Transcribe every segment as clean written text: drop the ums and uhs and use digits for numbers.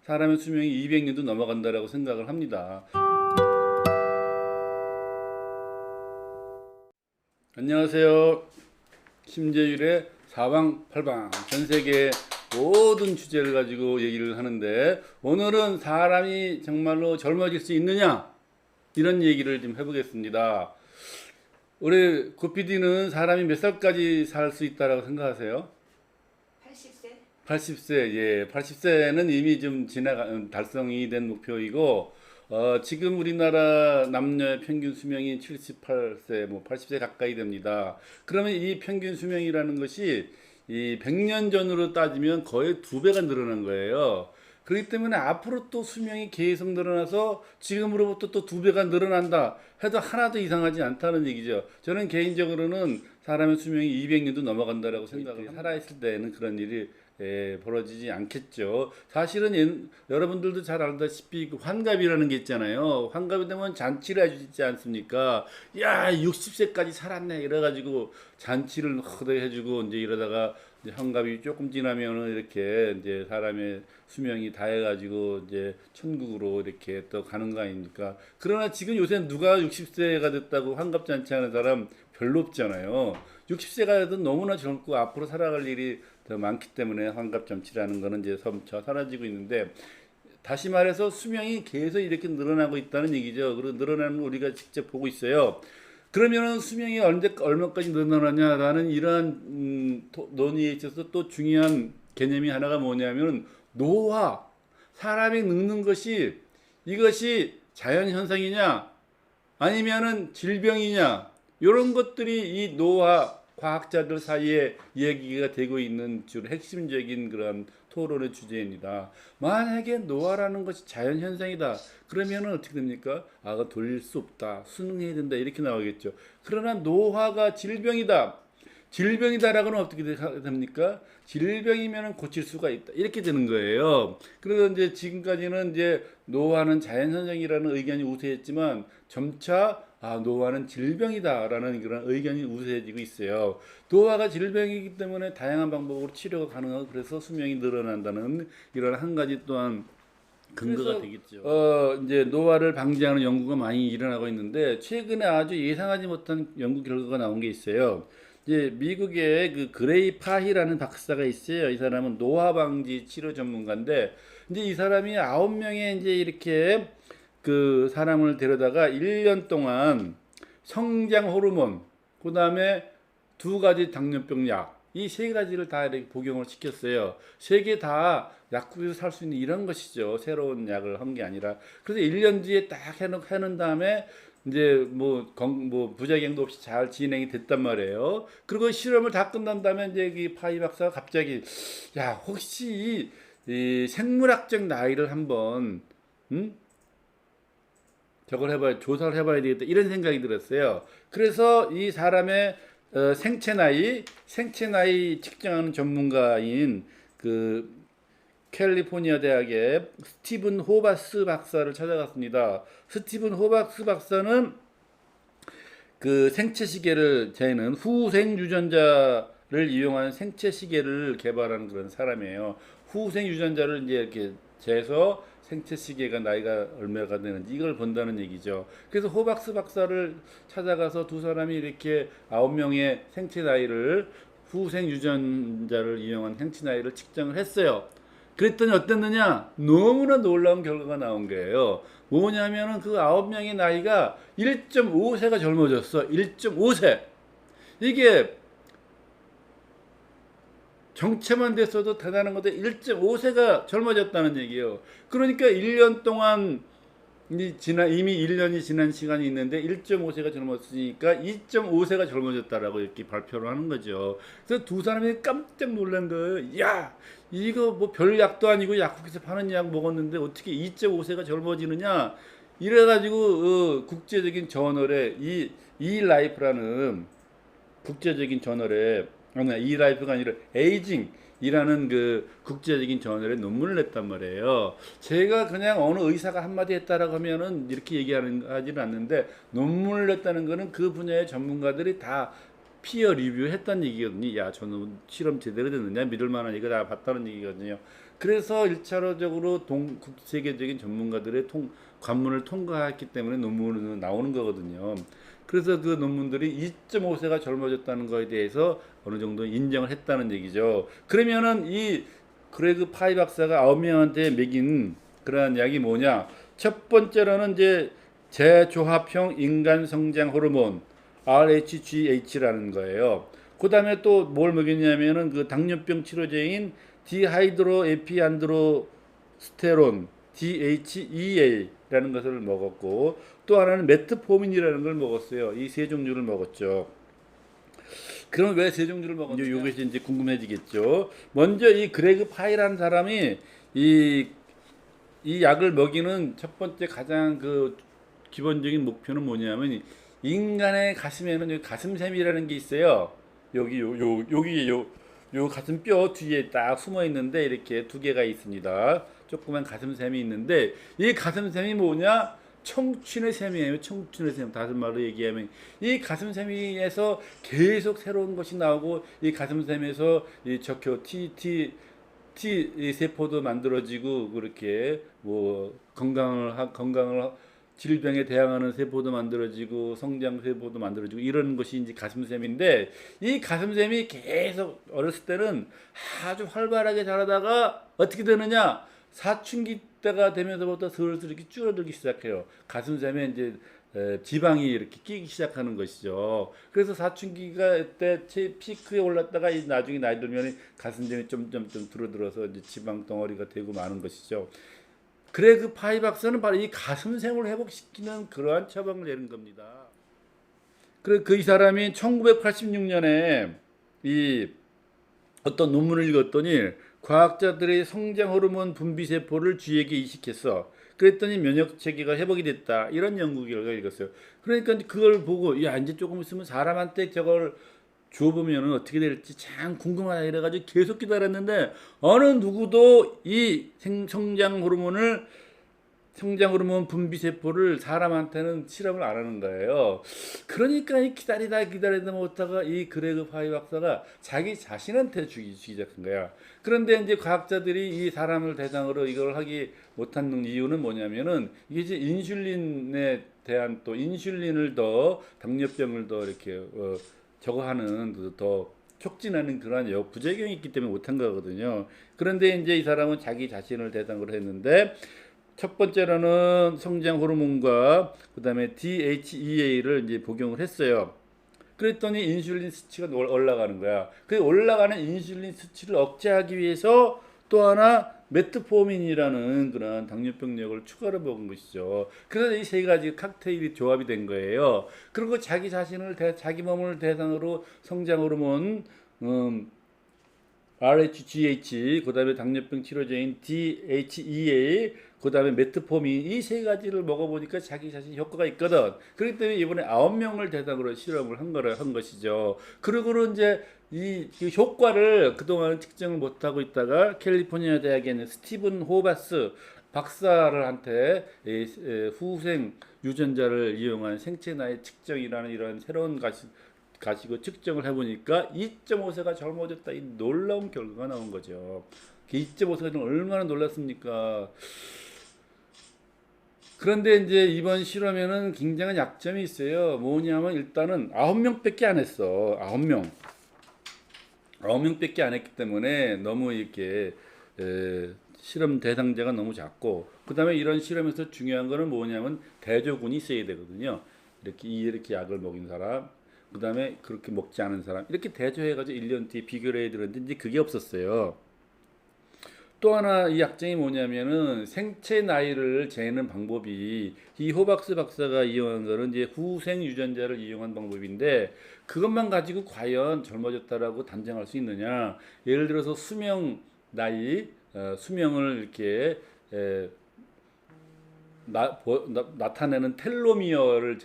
사람의 수명이 200년도 넘어간다라고 생각을 합니다. 안녕하세요. 심재율의 사방팔방 전 세계 모든 주제를 가지고 얘기를 하는데, 오늘은 사람이 정말로 젊어질 수 있느냐, 이런 얘기를 좀 해보겠습니다. 우리 고PD는 사람이 몇 살까지 살 수 있다라고 생각하세요? 80세? 80세, 예, 80세는 이미 좀 달성이 된 목표이고, 지금 우리나라 남녀의 평균 수명이 78세, 뭐 80세 가까이 됩니다. 그러면 이 평균 수명이라는 것이 이 100년 전으로 따지면 거의 두 배가 늘어난 거예요. 그렇기 때문에 앞으로 또 수명이 계속 늘어나서 지금으로부터 또 두 배가 늘어난다 해도 하나도 이상하지 않다는 얘기죠. 저는 개인적으로는 사람의 수명이 200년도 넘어간다라고 생각을 합니다. 살아있을 때는 그런 일이 벌어지지 않겠죠. 사실은 여러분들도 잘 알다시피 그 환갑이라는 게 있잖아요. 환갑이 되면 잔치를 해주지 않습니까? 야, 60세까지 살았네 이래가지고 잔치를 해주고, 이제 이러다가 이제 환갑이 조금 지나면은 이렇게 이제 사람의 수명이 다해가지고 이제 천국으로 이렇게 또 가는 거 아닙니까? 그러나 지금 요새 누가 60세가 됐다고 환갑 잔치 하는 사람 별로 없잖아요. 60세가 돼도 너무나 젊고 앞으로 살아갈 일이 더 많기 때문에 환갑 잔치라는 거는 이제 점차 사라지고 있는데, 다시 말해서 수명이 계속 이렇게 늘어나고 있다는 얘기죠. 그리고 늘어나는 걸 우리가 직접 보고 있어요. 그러면은 수명이 얼마까지 늘어나냐라는 이러한 논의에 있어서 또 중요한 개념이 하나가 뭐냐면, 노화, 사람이 늙는 것이 이것이 자연 현상이냐 아니면은 질병이냐, 이런 것들이 이 노화 과학자들 사이에 얘기가 되고 있는 주로 핵심적인 그런 토론의 주제입니다. 만약에 노화라는 것이 자연 현상이다, 그러면은 어떻게 됩니까? 아가 돌릴 수 없다, 순응해야 된다, 이렇게 나오겠죠. 그러나 노화가 질병이다, 질병이다라고는 어떻게 됩니까? 질병이면 고칠 수가 있다, 이렇게 되는 거예요. 그래서 이제 지금까지는 이제 노화는 자연현상이라는 의견이 우세했지만, 점차 노화는 질병이다라는 그런 의견이 우세해지고 있어요. 노화가 질병이기 때문에 다양한 방법으로 치료가 가능하고, 그래서 수명이 늘어난다는 이런 한 가지 또한 근거가 되겠죠. 이제 노화를 방지하는 연구가 많이 일어나고 있는데, 최근에 아주 예상하지 못한 연구 결과가 나온 게 있어요. 이제 미국의 그 그레이 파히라는 박사가 있어요. 이 사람은 노화 방지 치료 전문가인데, 이제 이 사람이 9명의 이제 이렇게 그 사람을 데려다가 1년 동안 성장 호르몬, 그 다음에 두 가지 당뇨병 약, 이 세 가지를 다 이렇게 복용을 시켰어요. 세 개 다 약국에서 살 수 있는 이런 것이죠. 새로운 약을 한 게 아니라. 그래서 1년 뒤에 딱 해놓은 다음에 이제 뭐 부작용도 없이 잘 진행이 됐단 말이에요. 그리고 실험을 다 끝난 다음에 이제 이 파이 박사가 갑자기, 야, 혹시 이 생물학적 나이를 한번 저걸 해봐야, 조사를 해봐야 되겠다, 이런 생각이 들었어요. 그래서 이 사람의 생체 나이 측정하는 전문가인 그 캘리포니아 대학의 스티븐 호바스 박사를 찾아갔습니다. 스티븐 호바스 박사는 그 생체 시계를, 쟤는 후생 유전자를 이용한 생체 시계를 개발한 그런 사람이에요. 후생 유전자를 이제 이렇게 재서 생체 시계가 나이가 얼마가 되는지 이걸 본다는 얘기죠. 그래서 호박스 박사를 찾아가서 두 사람이 이렇게 9명의 생체 나이를, 후생 유전자를 이용한 생체 나이를 측정을 했어요. 그랬더니 어땠느냐? 너무나 놀라운 결과가 나온 거예요. 뭐냐면은 그 9명의 나이가 1.5세가 젊어졌어. 1.5세. 이게 정체만 됐어도 대단한 건데 1.5세가 젊어졌다는 얘기예요. 그러니까 1년 동안 이미 1년이 지난 시간이 있는데 1.5세가 젊었으니까 2.5세가 젊어졌다라고 이렇게 발표를 하는 거죠. 그래서 두 사람이 깜짝 놀란 거예요. 야, 이거 뭐 별 약도 아니고 약국에서 파는 약 먹었는데 어떻게 2.5세가 젊어지느냐? 이래가지고 국제적인 저널에 이 라이프라는 국제적인 저널에, 이 라이프가 아니라 에이징이라는 그 국제적인 저널에 논문을 냈단 말이에요. 제가 그냥 어느 의사가 한마디 했다라고 하면은 이렇게 하지는 않는데, 논문을 냈다는 거는 그 분야의 전문가들이 다 피어 리뷰 했다는 얘기거든요. 야, 저는 실험 제대로 됐느냐, 믿을 만한 이거 다 봤다는 얘기거든요. 그래서 1차적으로 세계적인 전문가들의 관문을 통과했기 때문에 논문으로 나오는 거거든요. 그래서 그 논문들이 2.5세가 젊어졌다는 거에 대해서 어느 정도 인정을 했다는 얘기죠. 그러면은 이 그레그 파이 박사가 9명한테 매긴 그러한 약이 뭐냐? 첫 번째로는 이제 재조합형 인간 성장 호르몬 RHGH라는 거예요. 그 다음에 또 뭘 먹였냐면은 그 당뇨병 치료제인 디하이드로 에피안드로스테론 DHEA라는 것을 먹었고, 또 하나는 메트포민이라는 걸 먹었어요. 이 세 종류를 먹었죠. 그럼 왜 세 종류를 먹었냐? 이것이 이제 궁금해지겠죠. 먼저 이 그레그 파이라는 사람이 이, 이 약을 먹이는 첫 번째 가장 그 기본적인 목표는 뭐냐면, 인간의 가슴에는 여기 가슴샘이라는 게 있어요. 여기 요 가슴뼈 뒤에 딱 숨어 있는데 이렇게 두 개가 있습니다. 조그만 가슴샘이 있는데 이 가슴샘이 뭐냐? 청춘의 샘이에요. 청춘의 샘. 다른 말로 얘기하면 이 가슴샘에서 계속 새로운 것이 나오고, 이 가슴샘에서 이 적혀 T 세포도 만들어지고, 그렇게 뭐 건강을 질병에 대항하는 세포도 만들어지고 성장 세포도 만들어지고 이런 것이 이제 가슴샘인데, 이 가슴샘이 계속 어렸을 때는 아주 활발하게 자라다가 어떻게 되느냐? 사춘기 때가 되면서부터 슬슬 이렇게 줄어들기 시작해요. 가슴샘에 이제 지방이 이렇게 끼기 시작하는 것이죠. 그래서 사춘기가 때 피크에 올랐다가 나중에 나이 들면 가슴샘이 좀 줄어들어서 이제 지방 덩어리가 되고 마는 것이죠. 그레그 파이 박사는 바로 이 가슴샘을 회복시키는 그러한 처방을 내는 겁니다. 그래 그 이 사람이 1986년에 이 어떤 논문을 읽었더니 과학자들의 성장 호르몬 분비 세포를 쥐에게 이식했어. 그랬더니 면역 체계가 회복이 됐다. 이런 연구 결과를 읽었어요. 그러니까 그걸 보고 야 이제 조금 있으면 사람한테 저걸 줘보면 어떻게 될지 참 궁금하다 이래가지고 계속 기다렸는데 어느 누구도 이 성장 호르몬 분비 세포를 사람한테는 실험을 안 하는 거예요. 그러니까 기다리다 못하가 이 그레그 파이 박사가 자기 자신한테 주기 시작한 거야. 그런데 이제 과학자들이 이 사람을 대상으로 이걸 하기 못한 이유는 뭐냐면은 이게 이제 인슐린에 대한 또 인슐린을 더 당뇨병을 더 이렇게 저거 하는 더 촉진하는 그러한 부작용이 있기 때문에 못한 거거든요. 그런데 이제 이 사람은 자기 자신을 대상으로 했는데 첫 번째로는 성장 호르몬과 그다음에 DHEA를 이제 복용을 했어요. 그랬더니 인슐린 수치가 올라가는 거야. 그 올라가는 인슐린 수치를 억제하기 위해서 또 하나 메트포민이라는 그런 당뇨병 약을 추가로 먹은 것이죠. 그래서 이 세 가지 칵테일이 조합이 된 거예요. 그리고 자기 몸을 대상으로 성장 호르몬, RHGH, 그다음에 당뇨병 치료제인 DHEA, 그다음에 메트포민, 이 세 가지를 먹어보니까 자기 자신 효과가 있거든. 그렇기 때문에 이번에 9명을 대상으로 실험을 한 것이죠. 그리고는 이제 이 효과를 그동안 측정을 못하고 있다가 캘리포니아 대학에 있는 스티븐 호바스 박사한테 후생 유전자를 이용한 생체 나이 측정이라는 이런 새로운 가지고 측정을 해보니까 2.5세가 젊어졌다, 이 놀라운 결과가 나온 거죠. 2.5세가 얼마나 놀랐습니까? 그런데 이제 이번 실험에는 굉장한 약점이 있어요. 뭐냐면 일단은 9명밖에 안 했어. 9명. 9명밖에 안 했기 때문에 너무 이렇게 실험 대상자가 너무 작고, 그다음에 이런 실험에서 중요한 거는 뭐냐면 대조군이 있어야 되거든요. 이렇게 약을 먹인 사람, 그다음에 그렇게 먹지 않은 사람, 이렇게 대조해가지고 1년 뒤에 비교를 해야 되는데 이제 그게 없었어요. 또 하나 이 약점이 뭐냐면은 생체 나이를 재는 방법이 이 호박스 박사가 이용한 거는 이제 후생 유전자를 이용한 방법인데, 그것만 가지고 과연 젊어졌다라고 단정할 수 있느냐? 예를 들어서 수명 나이, 수명을 이렇게 나타내는 텔로미어를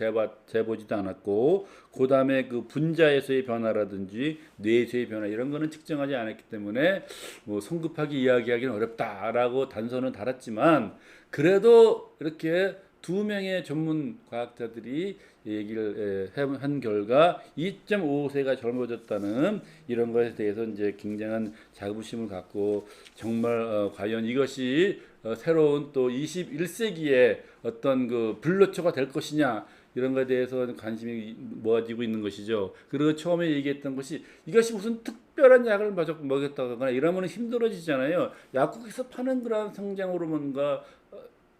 재보지도 않았고, 그 다음에 그 분자에서의 변화라든지 뇌에서의 변화 이런 거는 측정하지 않았기 때문에 뭐 성급하게 이야기하기는 어렵다라고 단서는 달았지만, 그래도 이렇게 두 명의 전문 과학자들이 얘기를 한 결과 2.5세가 젊어졌다는 이런 것에 대해서 이제 굉장한 자부심을 갖고 정말 과연 이것이 새로운 또 21세기의 어떤 그 불로초가 될 것이냐 이런 것에 대해서 관심이 모아지고 있는 것이죠. 그리고 처음에 얘기했던 것이 이것이 무슨 특별한 약을 먹였다거나 이러면 힘들어지잖아요. 약국에서 파는 그런 성장 호르몬과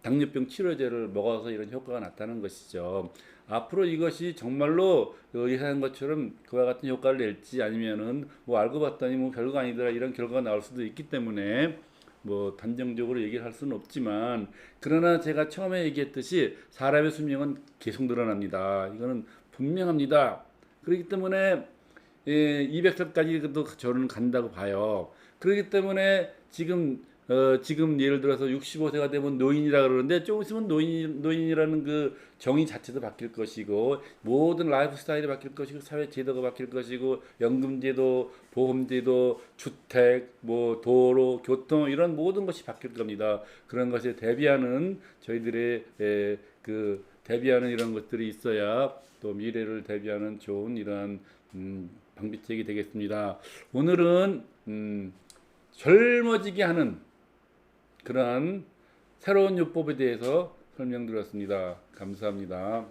당뇨병 치료제를 먹어서 이런 효과가 나타나는 것이죠. 앞으로 이것이 정말로 예상한 것처럼 그와 같은 효과를 낼지 아니면은 뭐 알고 봤더니 뭐 별거 아니더라 이런 결과가 나올 수도 있기 때문에 뭐 단정적으로 얘기를 할 수는 없지만 그러나 제가 처음에 얘기했듯이 사람의 수명은 계속 늘어납니다. 이거는 분명합니다. 그렇기 때문에 200살까지도 저는 간다고 봐요. 그렇기 때문에 지금 예를 들어서 65세가 되면 노인이라 그러는데 조금 있으면 노인이라는 그 정의 자체도 바뀔 것이고 모든 라이프 스타일이 바뀔 것이고 사회 제도가 바뀔 것이고 연금 제도, 보험 제도, 주택, 뭐 도로, 교통 이런 모든 것이 바뀔 겁니다. 그런 것에 대비하는 저희들의 그 대비하는 이런 것들이 있어야 또 미래를 대비하는 좋은 이러한 방비책이 되겠습니다. 오늘은 젊어지게 하는 그러한 새로운 요법에 대해서 설명드렸습니다. 감사합니다.